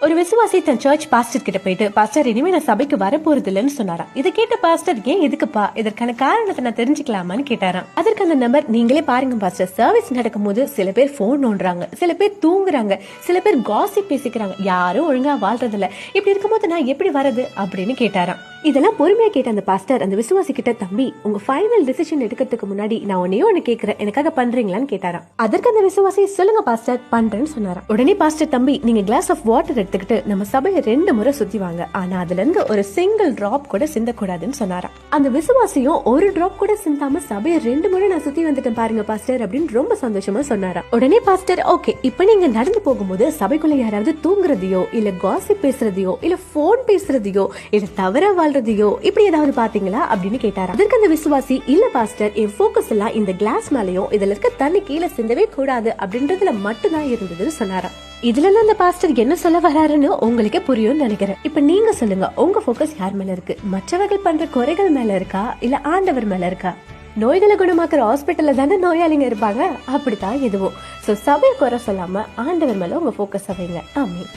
ஒரு விசுவாசி தன் search pastor கிட்ட போயிட்டு, பாஸ்டர் இனிமே நான் சபைக்கு வர போறது இல்லைன்னு சொன்னாராம். இதை கேட்ட பாஸ்டர், ஏன் எதுக்குப்பா, இதற்கான காரணத்தை நான் தெரிஞ்சுக்கலாமான்னு கேட்டாராம். அதற்கு அந்த நபர், நீங்களே பாருங்க பாஸ்டர், சர்வீஸ் நடக்கும் போது சில பேர் போன் நோண்டுறாங்க, சில பேர் தூங்குறாங்க, சில பேர் காசிப் பேசிக்கிறாங்க, யாரும் ஒழுங்கா வாழ்றது இல்ல, இப்படி இருக்கும்போது நான் எப்படி வரது அப்படின்னு கேட்டாராம். இதெல்லாம் பொறுமையா கேட்ட அந்த பாஸ்டர் அந்த விசுவாசி கிட்ட, தம்பி உங்க ஃபைனல் டிசிஷன் எடுக்கிறதுக்கு முன்னாடி நான் ஒன்னு கேட்கிறேன், எனக்காக பண்றீங்களான்னு கேட்டாராம். அதற்கு அந்த விசுவாசி, சொல்லுங்க பாஸ்டர், பண்றேன்னு சொன்னாராம். உடனே பாஸ்டர், தம்பி நீங்க கிளாஸ் ஆஃப் வாட்டர் எடுத்துக்கிட்டு நம்ம சபையை 2 முறை சுத்தி வாங்க, ஆனா அதுல இருந்து ஒரு சிங்கிள் டிராப் கூட சிந்தக்கூடாதுன்னு சொன்னாராம். அந்த விசுவாசியும் ஒரு டிராப் கூட சிந்தாம சபையை 2 முறை நான் சுத்தி வந்துட்டேன் பாருங்க பாஸ்டர் அப்படின்னு ரொம்ப சந்தோஷமா சொன்னாராம். உடனே பாஸ்டர், ஓகே, இப்ப நீங்க நடந்து போகும்போது சபைக்குள்ள யாராவது தூங்குறதையோ இல்ல காசிப் பேசுறதையோ இல்ல போன் பேசுறதையோ இல்ல தவற வாழ்றதையோ இப்படி ஏதாவது பாத்தீங்களா அப்படின்னு கேட்டாராம். அதற்கு அந்த விசுவாசி, இல்ல பாஸ்டர், என் போக்கஸ் எல்லாம் இந்த கிளாஸ் மேலயும் இதுல இருக்க தண்ணி கீழே சிந்தவே கூடாது அப்படின்றதுல மட்டும்தான் இருந்ததுன்னு சொன்னாராம். இதுல இருந்து அந்த பாஸ்டர் என்ன சொல்ல வராருன்னு உங்களுக்கே புரியும்னு நினைக்கிறேன். இப்ப நீங்க சொல்லுங்க, உங்க போக்கஸ் யார் மேல இருக்கு? மற்றவர்கள் பண்ற குறைகள் மேல இருக்கா இல்ல ஆண்டவர் மேல இருக்கா? நோய்களை குணமாக்குற ஹாஸ்பிட்டல்ல தானே நோயாளிங்க இருப்பாங்க, அப்படித்தான் எதுவும். சோ சபையை குறை சொல்லாம ஆண்டவர் மேல உங்க போக்கஸ் வைங்க. ஆமென்.